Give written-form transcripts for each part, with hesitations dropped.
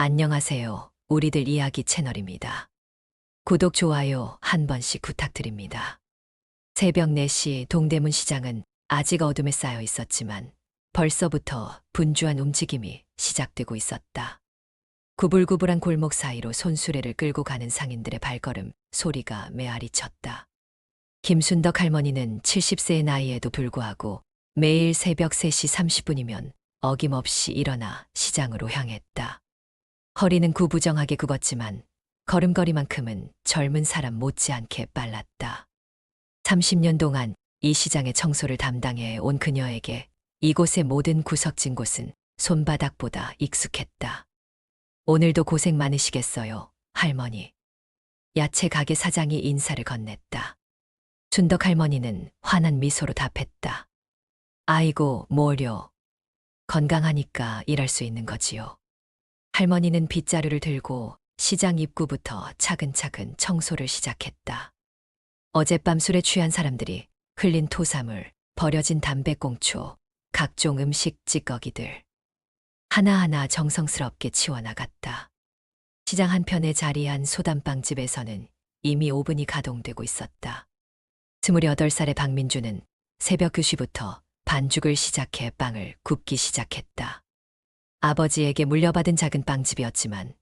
안녕하세요. 우리들 이야기 채널입니다. 구독, 좋아요 한 번씩 부탁드립니다. 새벽 4시 동대문 시장은 아직 어둠에 쌓여 있었지만 벌써부터 분주한 움직임이 시작되고 있었다. 구불구불한 골목 사이로 손수레를 끌고 가는 상인들의 발걸음 소리가 메아리 쳤다. 김순덕 할머니는 70세의 나이에도 불구하고 매일 새벽 3시 30분이면 어김없이 일어나 시장으로 향했다. 허리는 구부정하게 굽었지만 걸음걸이만큼은 젊은 사람 못지않게 빨랐다. 30년 동안 이 시장의 청소를 담당해 온 그녀에게 이곳의 모든 구석진 곳은 손바닥보다 익숙했다. 오늘도 고생 많으시겠어요, 할머니. 야채 가게 사장이 인사를 건넸다. 순덕 할머니는 환한 미소로 답했다. 아이고, 뭘요. 건강하니까 일할 수 있는 거지요. 할머니는 빗자루를 들고 시장 입구부터 차근차근 청소를 시작했다. 어젯밤 술에 취한 사람들이 흘린 토사물, 버려진 담배꽁초, 각종 음식 찌꺼기들. 하나하나 정성스럽게 치워나갔다. 시장 한편에 자리한 소담빵집에서는 이미 오븐이 가동되고 있었다. 28살의 박민주는 새벽 2시부터 반죽을 시작해 빵을 굽기 시작했다. 아버지에게 물려받은 작은 빵집이었지만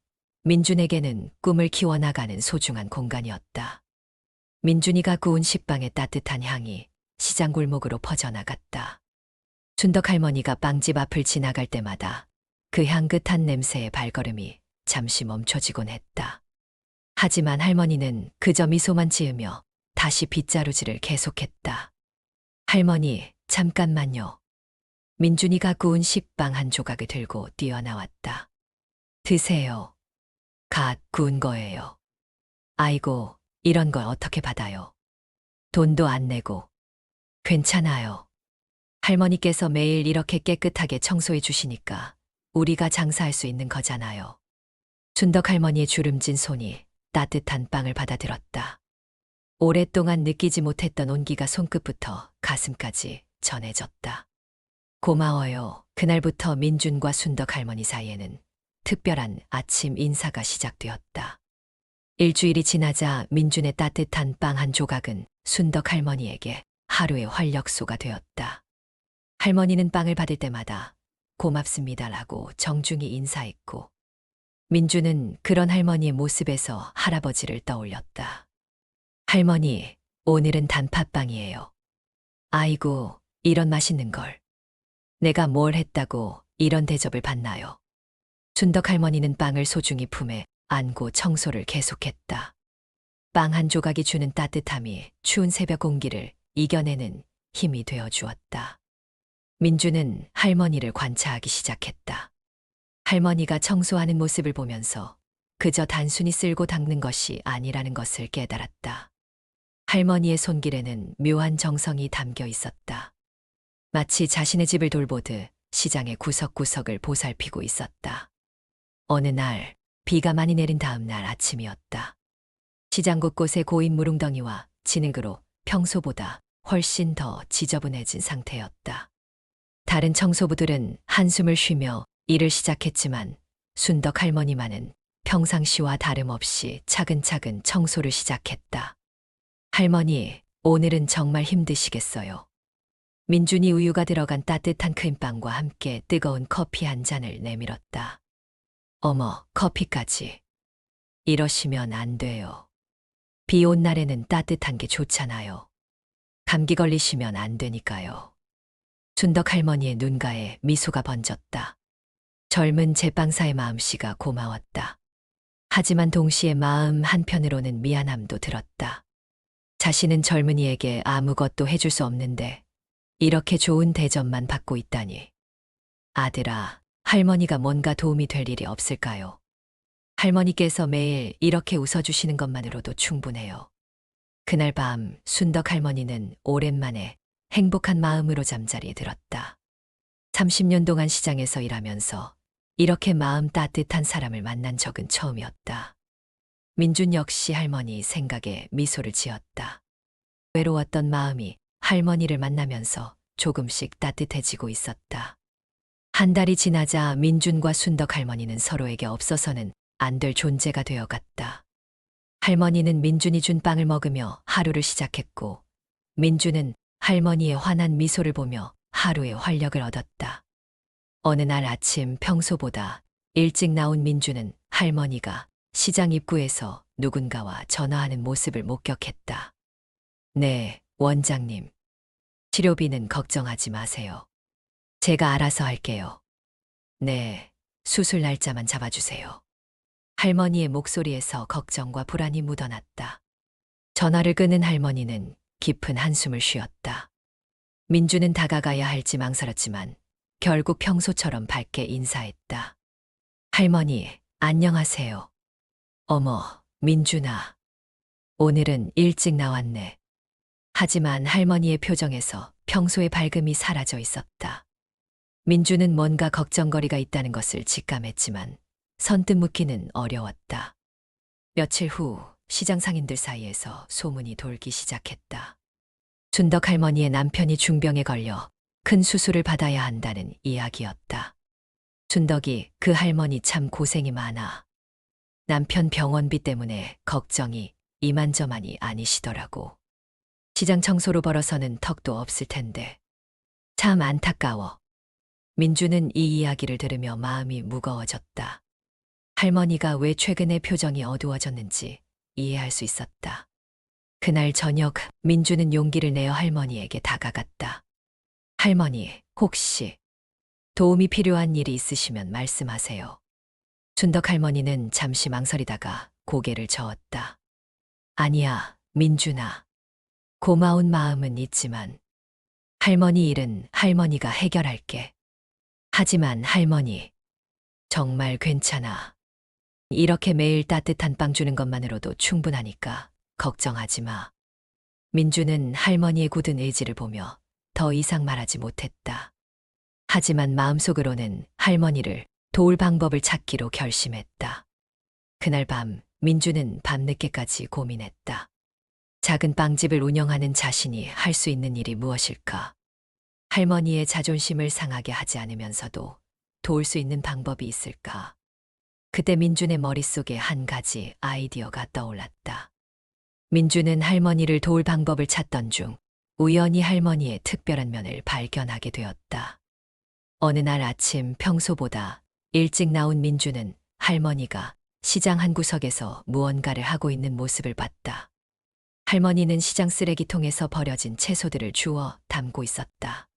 민준에게는 꿈을 키워나가는 소중한 공간이었다. 민준이가 구운 식빵의 따뜻한 향이 시장 골목으로 퍼져나갔다. 순덕 할머니가 빵집 앞을 지나갈 때마다 그 향긋한 냄새의 발걸음이 잠시 멈춰지곤 했다. 하지만 할머니는 그저 미소만 지으며 다시 빗자루질을 계속했다. 할머니, 잠깐만요. 민준이가 구운 식빵 한 조각을 들고 뛰어나왔다. 드세요. 갓 구운 거예요. 아이고, 이런 걸 어떻게 받아요. 돈도 안 내고. 괜찮아요. 할머니께서 매일 이렇게 깨끗하게 청소해 주시니까 우리가 장사할 수 있는 거잖아요. 순덕 할머니의 주름진 손이 따뜻한 빵을 받아들었다. 오랫동안 느끼지 못했던 온기가 손끝부터 가슴까지 전해졌다. 고마워요. 그날부터 민준과 순덕 할머니 사이에는 특별한 아침 인사가 시작되었다. 일주일이 지나자 민준의 따뜻한 빵 한 조각은 순덕 할머니에게 하루의 활력소가 되었다. 할머니는 빵을 받을 때마다 고맙습니다라고 정중히 인사했고, 민준은 그런 할머니의 모습에서 할아버지를 떠올렸다. 할머니, 오늘은 단팥빵이에요. 아이고, 이런 맛있는 걸. 내가 뭘 했다고 이런 대접을 받나요? 순덕 할머니는 빵을 소중히 품에 안고 청소를 계속했다. 빵 한 조각이 주는 따뜻함이 추운 새벽 공기를 이겨내는 힘이 되어 주었다. 민주는 할머니를 관찰하기 시작했다. 할머니가 청소하는 모습을 보면서 그저 단순히 쓸고 닦는 것이 아니라는 것을 깨달았다. 할머니의 손길에는 묘한 정성이 담겨 있었다. 마치 자신의 집을 돌보듯 시장의 구석구석을 보살피고 있었다. 어느 날, 비가 많이 내린 다음 날 아침이었다. 시장 곳곳에 고인 무릉덩이와 진흙으로 평소보다 훨씬 더 지저분해진 상태였다. 다른 청소부들은 한숨을 쉬며 일을 시작했지만 순덕 할머니만은 평상시와 다름없이 차근차근 청소를 시작했다. 할머니, 오늘은 정말 힘드시겠어요. 민준이 우유가 들어간 따뜻한 크림빵과 함께 뜨거운 커피 한 잔을 내밀었다. 어머, 커피까지. 이러시면 안 돼요. 비 온 날에는 따뜻한 게 좋잖아요. 감기 걸리시면 안 되니까요. 순덕 할머니의 눈가에 미소가 번졌다. 젊은 제빵사의 마음씨가 고마웠다. 하지만 동시에 마음 한편으로는 미안함도 들었다. 자신은 젊은이에게 아무것도 해줄 수 없는데 이렇게 좋은 대접만 받고 있다니. 아들아, 할머니가 뭔가 도움이 될 일이 없을까요? 할머니께서 매일 이렇게 웃어주시는 것만으로도 충분해요. 그날 밤 순덕 할머니는 오랜만에 행복한 마음으로 잠자리에 들었다. 30년 동안 시장에서 일하면서 이렇게 마음 따뜻한 사람을 만난 적은 처음이었다. 민준 역시 할머니 생각에 미소를 지었다. 외로웠던 마음이 할머니를 만나면서 조금씩 따뜻해지고 있었다. 한 달이 지나자 민준과 순덕 할머니는 서로에게 없어서는 안 될 존재가 되어 갔다. 할머니는 민준이 준 빵을 먹으며 하루를 시작했고, 민준은 할머니의 환한 미소를 보며 하루의 활력을 얻었다. 어느 날 아침 평소보다 일찍 나온 민준은 할머니가 시장 입구에서 누군가와 전화하는 모습을 목격했다. 네, 원장님. 치료비는 걱정하지 마세요. 제가 알아서 할게요. 네, 수술 날짜만 잡아주세요. 할머니의 목소리에서 걱정과 불안이 묻어났다. 전화를 끊은 할머니는 깊은 한숨을 쉬었다. 민주는 다가가야 할지 망설였지만 결국 평소처럼 밝게 인사했다. 할머니, 안녕하세요. 어머, 민준아. 오늘은 일찍 나왔네. 하지만 할머니의 표정에서 평소의 밝음이 사라져 있었다. 민주는 뭔가 걱정거리가 있다는 것을 직감했지만 선뜻 묻기는 어려웠다. 며칠 후 시장 상인들 사이에서 소문이 돌기 시작했다. 순덕 할머니의 남편이 중병에 걸려 큰 수술을 받아야 한다는 이야기였다. 순덕이 그 할머니 참 고생이 많아. 남편 병원비 때문에 걱정이 이만저만이 아니시더라고. 시장 청소로 벌어서는 턱도 없을 텐데. 참 안타까워. 민주는 이 이야기를 들으며 마음이 무거워졌다. 할머니가 왜 최근에 표정이 어두워졌는지 이해할 수 있었다. 그날 저녁 민주는 용기를 내어 할머니에게 다가갔다. 할머니, 혹시 도움이 필요한 일이 있으시면 말씀하세요. 순덕 할머니는 잠시 망설이다가 고개를 저었다. 아니야, 민준아. 고마운 마음은 있지만 할머니 일은 할머니가 해결할게. 하지만 할머니, 정말 괜찮아. 이렇게 매일 따뜻한 빵 주는 것만으로도 충분하니까 걱정하지 마. 민주는 할머니의 굳은 의지를 보며 더 이상 말하지 못했다. 하지만 마음속으로는 할머니를 도울 방법을 찾기로 결심했다. 그날 밤 민주는 밤늦게까지 고민했다. 작은 빵집을 운영하는 자신이 할 수 있는 일이 무엇일까? 할머니의 자존심을 상하게 하지 않으면서도 도울 수 있는 방법이 있을까? 그때 민준의 머릿속에 한 가지 아이디어가 떠올랐다. 민준은 할머니를 도울 방법을 찾던 중 우연히 할머니의 특별한 면을 발견하게 되었다. 어느 날 아침 평소보다 일찍 나온 민준은 할머니가 시장 한 구석에서 무언가를 하고 있는 모습을 봤다. 할머니는 시장 쓰레기통에서 버려진 채소들을 주워 담고 있었다.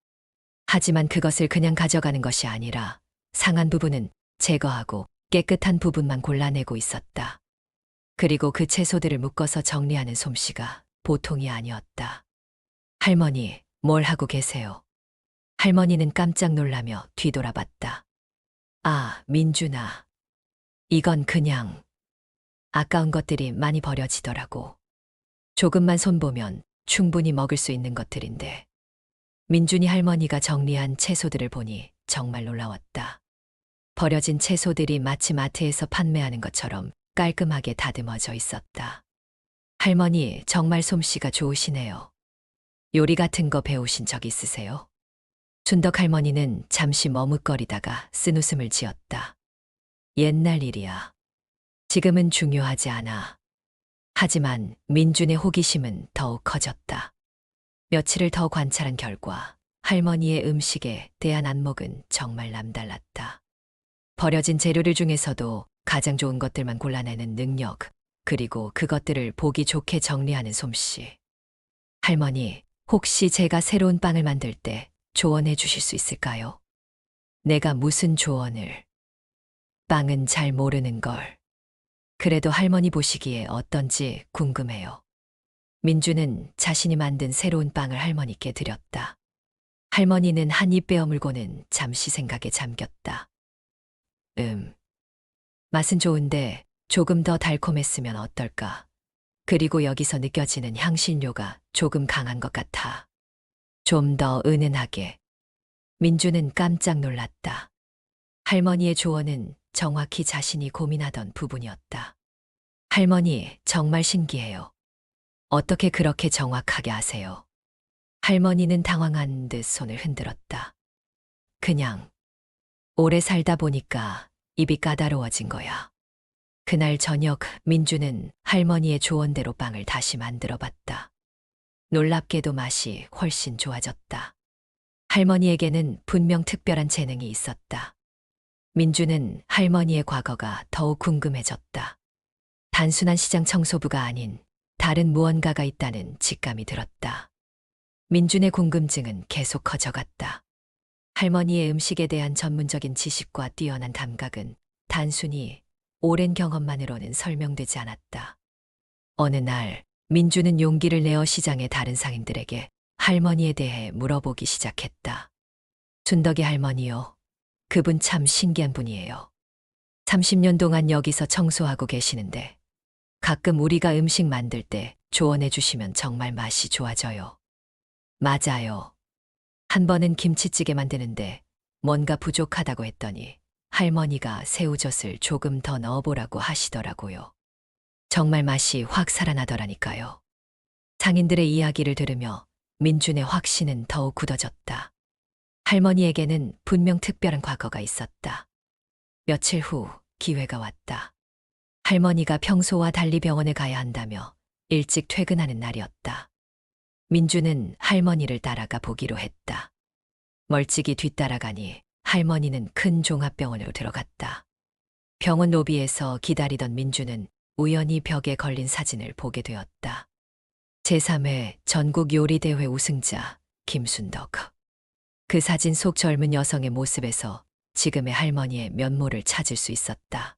하지만 그것을 그냥 가져가는 것이 아니라 상한 부분은 제거하고 깨끗한 부분만 골라내고 있었다. 그리고 그 채소들을 묶어서 정리하는 솜씨가 보통이 아니었다. 할머니, 뭘 하고 계세요? 할머니는 깜짝 놀라며 뒤돌아봤다. 아, 민준아. 이건 그냥 아까운 것들이 많이 버려지더라고. 조금만 손보면 충분히 먹을 수 있는 것들인데. 민준이 할머니가 정리한 채소들을 보니 정말 놀라웠다. 버려진 채소들이 마치 마트에서 판매하는 것처럼 깔끔하게 다듬어져 있었다. 할머니, 정말 솜씨가 좋으시네요. 요리 같은 거 배우신 적 있으세요? 순덕 할머니는 잠시 머뭇거리다가 쓴웃음을 지었다. 옛날 일이야. 지금은 중요하지 않아. 하지만 민준의 호기심은 더욱 커졌다. 며칠을 더 관찰한 결과 할머니의 음식에 대한 안목은 정말 남달랐다. 버려진 재료들 중에서도 가장 좋은 것들만 골라내는 능력, 그리고 그것들을 보기 좋게 정리하는 솜씨. 할머니, 혹시 제가 새로운 빵을 만들 때 조언해 주실 수 있을까요? 내가 무슨 조언을? 빵은 잘 모르는 걸. 그래도 할머니 보시기에 어떤지 궁금해요. 민주는 자신이 만든 새로운 빵을 할머니께 드렸다. 할머니는 한 입 베어물고는 잠시 생각에 잠겼다. 맛은 좋은데 조금 더 달콤했으면 어떨까? 그리고 여기서 느껴지는 향신료가 조금 강한 것 같아. 좀 더 은은하게. 민주는 깜짝 놀랐다. 할머니의 조언은 정확히 자신이 고민하던 부분이었다. 할머니, 정말 신기해요. 어떻게 그렇게 정확하게 아세요? 할머니는 당황한 듯 손을 흔들었다. 그냥 오래 살다 보니까 입이 까다로워진 거야. 그날 저녁 민주는 할머니의 조언대로 빵을 다시 만들어 봤다. 놀랍게도 맛이 훨씬 좋아졌다. 할머니에게는 분명 특별한 재능이 있었다. 민주는 할머니의 과거가 더욱 궁금해졌다. 단순한 시장 청소부가 아닌 다른 무언가가 있다는 직감이 들었다. 민준의 궁금증은 계속 커져갔다. 할머니의 음식에 대한 전문적인 지식과 뛰어난 감각은 단순히 오랜 경험만으로는 설명되지 않았다. 어느 날 민주는 용기를 내어 시장의 다른 상인들에게 할머니에 대해 물어보기 시작했다. 준덕이 할머니요. 그분 참 신기한 분이에요. 30년 동안 여기서 청소하고 계시는데 가끔 우리가 음식 만들 때 조언해 주시면 정말 맛이 좋아져요. 맞아요. 한 번은 김치찌개 만드는데 뭔가 부족하다고 했더니 할머니가 새우젓을 조금 더 넣어보라고 하시더라고요. 정말 맛이 확 살아나더라니까요. 상인들의 이야기를 들으며 민준의 확신은 더욱 굳어졌다. 할머니에게는 분명 특별한 과거가 있었다. 며칠 후 기회가 왔다. 할머니가 평소와 달리 병원에 가야 한다며 일찍 퇴근하는 날이었다. 민주는 할머니를 따라가 보기로 했다. 멀찍이 뒤따라가니 할머니는 큰 종합병원으로 들어갔다. 병원 로비에서 기다리던 민주는 우연히 벽에 걸린 사진을 보게 되었다. 제3회 전국 요리대회 우승자 김순덕. 그 사진 속 젊은 여성의 모습에서 지금의 할머니의 면모를 찾을 수 있었다.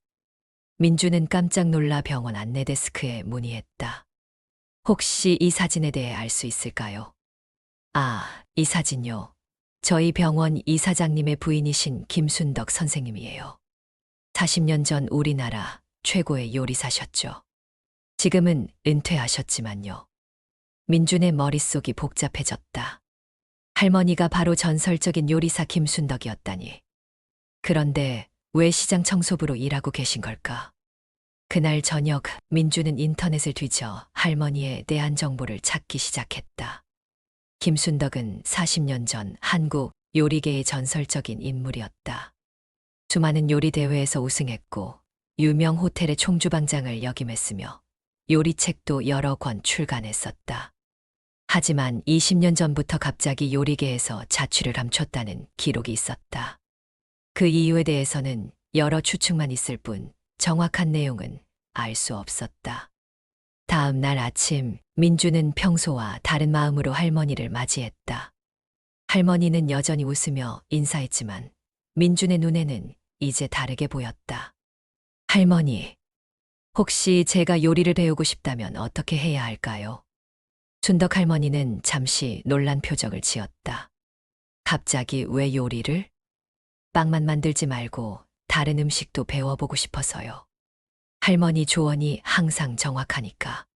민주는 깜짝 놀라 병원 안내 데스크에 문의했다. 혹시 이 사진에 대해 알 수 있을까요? 아, 이 사진요. 저희 병원 이사장님의 부인이신 김순덕 선생님이에요. 40년 전 우리나라 최고의 요리사셨죠. 지금은 은퇴하셨지만요. 민준의 머릿속이 복잡해졌다. 할머니가 바로 전설적인 요리사 김순덕이었다니. 그런데 왜 시장 청소부로 일하고 계신 걸까? 그날 저녁 민주는 인터넷을 뒤져 할머니에 대한 정보를 찾기 시작했다. 김순덕은 40년 전 한국 요리계의 전설적인 인물이었다. 수많은 요리 대회에서 우승했고 유명 호텔의 총주방장을 역임했으며 요리책도 여러 권 출간했었다. 하지만 20년 전부터 갑자기 요리계에서 자취를 감췄다는 기록이 있었다. 그 이유에 대해서는 여러 추측만 있을 뿐 정확한 내용은 알 수 없었다. 다음 날 아침 민주는 평소와 다른 마음으로 할머니를 맞이했다. 할머니는 여전히 웃으며 인사했지만 민준의 눈에는 이제 다르게 보였다. 할머니, 혹시 제가 요리를 배우고 싶다면 어떻게 해야 할까요? 순덕 할머니는 잠시 놀란 표정을 지었다. 갑자기 왜 요리를? 빵만 만들지 말고 다른 음식도 배워보고 싶어서요. 할머니 조언이 항상 정확하니까.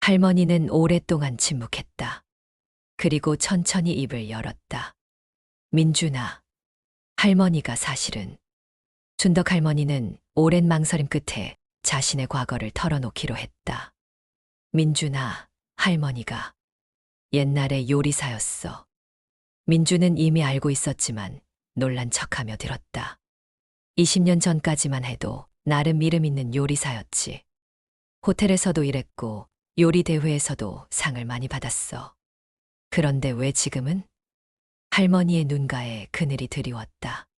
할머니는 오랫동안 침묵했다. 그리고 천천히 입을 열었다. 민준아, 할머니가 사실은. 순덕 할머니는 오랜 망설임 끝에 자신의 과거를 털어놓기로 했다. 민준아, 할머니가 옛날에 요리사였어. 민주는 이미 알고 있었지만 놀란 척하며 들었다. 20년 전까지만 해도 나름 이름 있는 요리사였지. 호텔에서도 일했고 요리 대회에서도 상을 많이 받았어. 그런데 왜 지금은? 할머니의 눈가에 그늘이 드리웠다.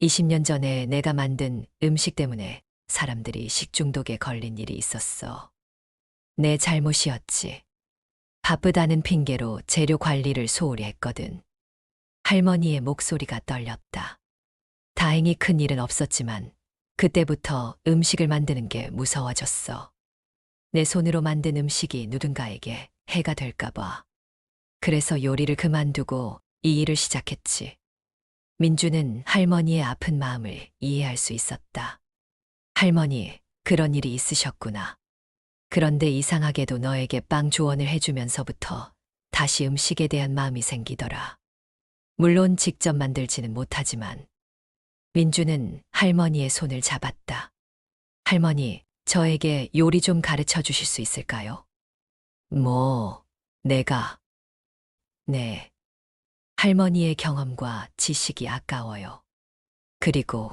20년 전에 내가 만든 음식 때문에 사람들이 식중독에 걸린 일이 있었어. 내 잘못이었지. 바쁘다는 핑계로 재료 관리를 소홀히 했거든. 할머니의 목소리가 떨렸다. 다행히 큰 일은 없었지만 그때부터 음식을 만드는 게 무서워졌어. 내 손으로 만든 음식이 누군가에게 해가 될까봐. 그래서 요리를 그만두고 이 일을 시작했지. 민주는 할머니의 아픈 마음을 이해할 수 있었다. 할머니, 그런 일이 있으셨구나. 그런데 이상하게도 너에게 빵 조언을 해주면서부터 다시 음식에 대한 마음이 생기더라. 물론 직접 만들지는 못하지만. 민주는 할머니의 손을 잡았다. 할머니, 저에게 요리 좀 가르쳐 주실 수 있을까요? 내가. 네. 할머니의 경험과 지식이 아까워요. 그리고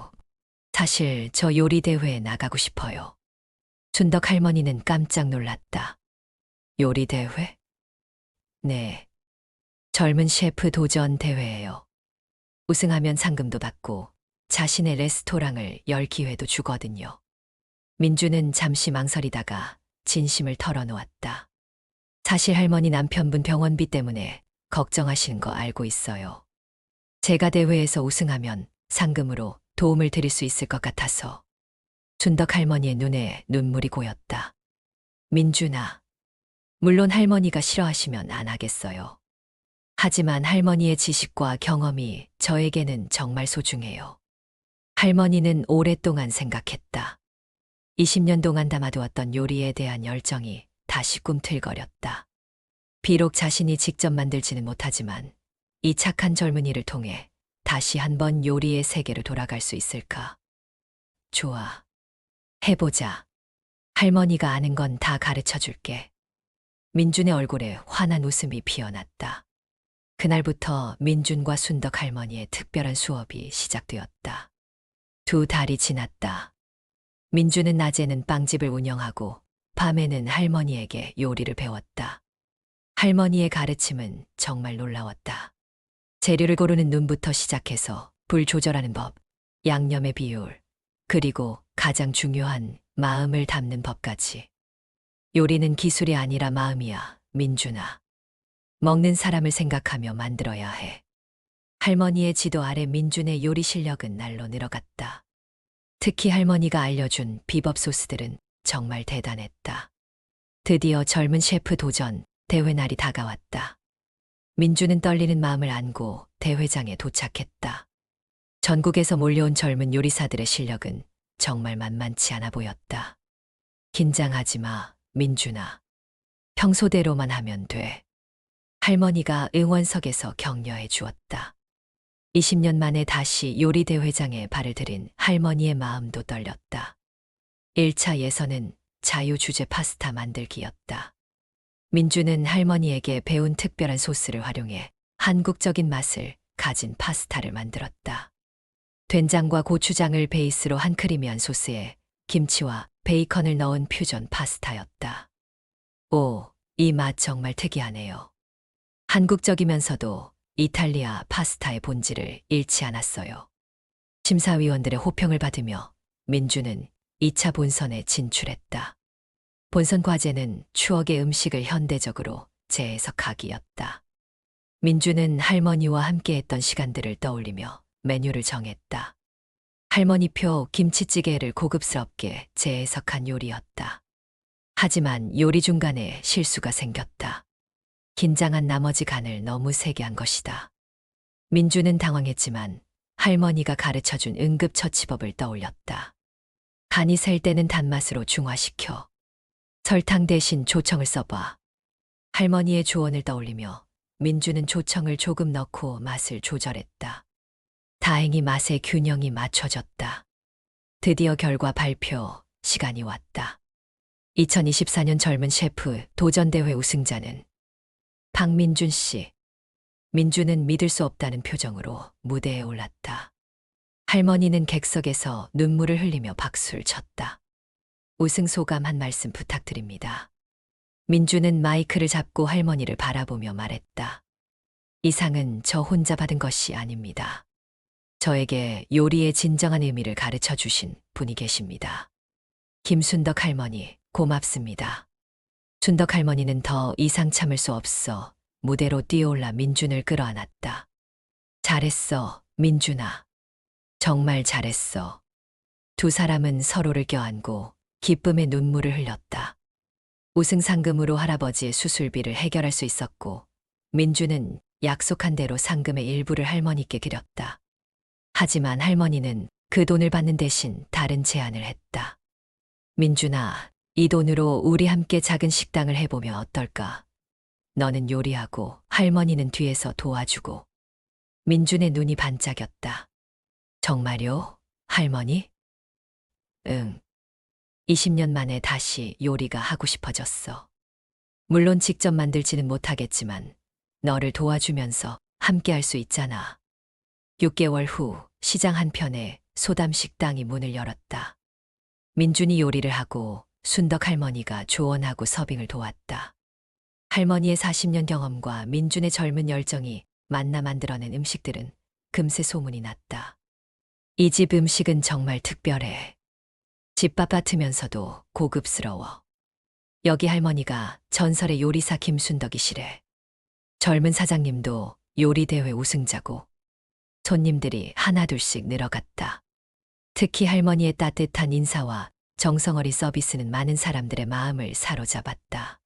사실 저 요리 대회에 나가고 싶어요. 순덕 할머니는 깜짝 놀랐다. 요리 대회? 네. 젊은 셰프 도전 대회예요. 우승하면 상금도 받고 자신의 레스토랑을 열 기회도 주거든요. 민주는 잠시 망설이다가 진심을 털어놓았다. 사실 할머니 남편분 병원비 때문에 걱정하시는 거 알고 있어요. 제가 대회에서 우승하면 상금으로 도움을 드릴 수 있을 것 같아서. 순덕 할머니의 눈에 눈물이 고였다. 민준아, 물론 할머니가 싫어하시면 안 하겠어요. 하지만 할머니의 지식과 경험이 저에게는 정말 소중해요. 할머니는 오랫동안 생각했다. 20년 동안 담아두었던 요리에 대한 열정이 다시 꿈틀거렸다. 비록 자신이 직접 만들지는 못하지만 이 착한 젊은이를 통해 다시 한번 요리의 세계로 돌아갈 수 있을까? 좋아. 해보자. 할머니가 아는 건 다 가르쳐 줄게. 민준의 얼굴에 환한 웃음이 피어났다. 그날부터 민준과 순덕 할머니의 특별한 수업이 시작되었다. 2달이 지났다. 민준은 낮에는 빵집을 운영하고 밤에는 할머니에게 요리를 배웠다. 할머니의 가르침은 정말 놀라웠다. 재료를 고르는 눈부터 시작해서 불 조절하는 법, 양념의 비율, 그리고 가장 중요한 마음을 담는 법까지. 요리는 기술이 아니라 마음이야, 민준아. 먹는 사람을 생각하며 만들어야 해. 할머니의 지도 아래 민준의 요리 실력은 날로 늘어갔다. 특히 할머니가 알려준 비법 소스들은 정말 대단했다. 드디어 젊은 셰프 도전 대회 날이 다가왔다. 민준은 떨리는 마음을 안고 대회장에 도착했다. 전국에서 몰려온 젊은 요리사들의 실력은 정말 만만치 않아 보였다. 긴장하지 마, 민준아. 평소대로만 하면 돼. 할머니가 응원석에서 격려해 주었다. 20년 만에 다시 요리 대회장에 발을 들인 할머니의 마음도 떨렸다. 1차 예선은 자유주제 파스타 만들기였다. 민주는 할머니에게 배운 특별한 소스를 활용해 한국적인 맛을 가진 파스타를 만들었다. 된장과 고추장을 베이스로 한 크리미한 소스에 김치와 베이컨을 넣은 퓨전 파스타였다. 오, 이 맛 정말 특이하네요. 한국적이면서도 이탈리아 파스타의 본질을 잃지 않았어요. 심사위원들의 호평을 받으며 민주는 2차 본선에 진출했다. 본선 과제는 추억의 음식을 현대적으로 재해석하기였다. 민주는 할머니와 함께했던 시간들을 떠올리며 메뉴를 정했다. 할머니표 김치찌개를 고급스럽게 재해석한 요리였다. 하지만 요리 중간에 실수가 생겼다. 긴장한 나머지 간을 너무 세게 한 것이다. 민주는 당황했지만 할머니가 가르쳐준 응급처치법을 떠올렸다. 간이 셀 때는 단맛으로 중화시켜. 설탕 대신 조청을 써봐. 할머니의 조언을 떠올리며 민주는 조청을 조금 넣고 맛을 조절했다. 다행히 맛의 균형이 맞춰졌다. 드디어 결과 발표 시간이 왔다. 2024년 젊은 셰프 도전대회 우승자는 박민준 씨. 민주는 믿을 수 없다는 표정으로 무대에 올랐다. 할머니는 객석에서 눈물을 흘리며 박수를 쳤다. 우승 소감 한 말씀 부탁드립니다. 민주는 마이크를 잡고 할머니를 바라보며 말했다. 이 상은 저 혼자 받은 것이 아닙니다. 저에게 요리의 진정한 의미를 가르쳐 주신 분이 계십니다. 김순덕 할머니, 고맙습니다. 순덕 할머니는 더 이상 참을 수 없어 무대로 뛰어올라 민준을 끌어안았다. 잘했어, 민준아. 정말 잘했어. 두 사람은 서로를 껴안고 기쁨의 눈물을 흘렸다. 우승 상금으로 할아버지의 수술비를 해결할 수 있었고, 민주는 약속한 대로 상금의 일부를 할머니께 드렸다. 하지만 할머니는 그 돈을 받는 대신 다른 제안을 했다. 민준아, 이 돈으로 우리 함께 작은 식당을 해보면 어떨까? 너는 요리하고 할머니는 뒤에서 도와주고. 민준의 눈이 반짝였다. 정말요, 할머니? 응. 20년 만에 다시 요리가 하고 싶어졌어. 물론 직접 만들지는 못하겠지만 너를 도와주면서 함께 할 수 있잖아. 6개월 후 시장 한편에 소담 식당이 문을 열었다. 민준이 요리를 하고 순덕 할머니가 조언하고 서빙을 도왔다. 할머니의 40년 경험과 민준의 젊은 열정이 만나 만들어낸 음식들은 금세 소문이 났다. 이 집 음식은 정말 특별해. 집밥 같으면서도 고급스러워. 여기 할머니가 전설의 요리사 김순덕이시래. 젊은 사장님도 요리대회 우승자고 손님들이 하나둘씩 늘어갔다. 특히 할머니의 따뜻한 인사와 정성어리 서비스는 많은 사람들의 마음을 사로잡았다.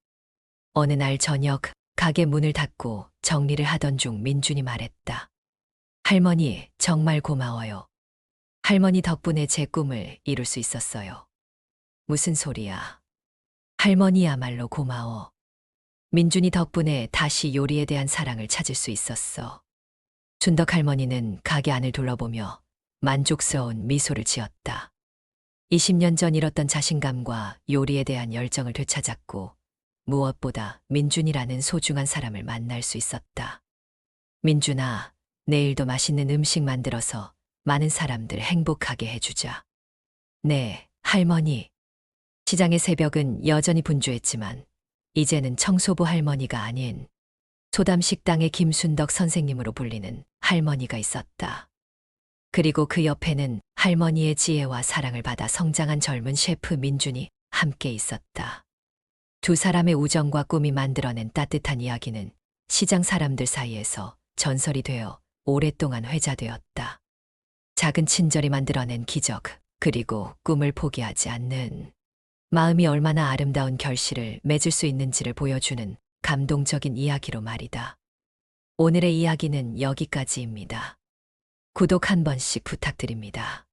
어느 날 저녁 가게 문을 닫고 정리를 하던 중 민준이 말했다. 할머니, 정말 고마워요. 할머니 덕분에 제 꿈을 이룰 수 있었어요. 무슨 소리야. 할머니야말로 고마워. 민준이 덕분에 다시 요리에 대한 사랑을 찾을 수 있었어. 준덕 할머니는 가게 안을 둘러보며 만족스러운 미소를 지었다. 20년 전 잃었던 자신감과 요리에 대한 열정을 되찾았고 무엇보다 민준이라는 소중한 사람을 만날 수 있었다. 민준아, 내일도 맛있는 음식 만들어서 많은 사람들 행복하게 해주자. 네, 할머니. 시장의 새벽은 여전히 분주했지만 이제는 청소부 할머니가 아닌 소담 식당의 김순덕 선생님으로 불리는 할머니가 있었다. 그리고 그 옆에는 할머니의 지혜와 사랑을 받아 성장한 젊은 셰프 민준이 함께 있었다. 두 사람의 우정과 꿈이 만들어낸 따뜻한 이야기는 시장 사람들 사이에서 전설이 되어 오랫동안 회자되었다. 작은 친절이 만들어낸 기적, 그리고 꿈을 포기하지 않는 마음이 얼마나 아름다운 결실을 맺을 수 있는지를 보여주는 감동적인 이야기로 말이다. 오늘의 이야기는 여기까지입니다. 구독 한 번씩 부탁드립니다.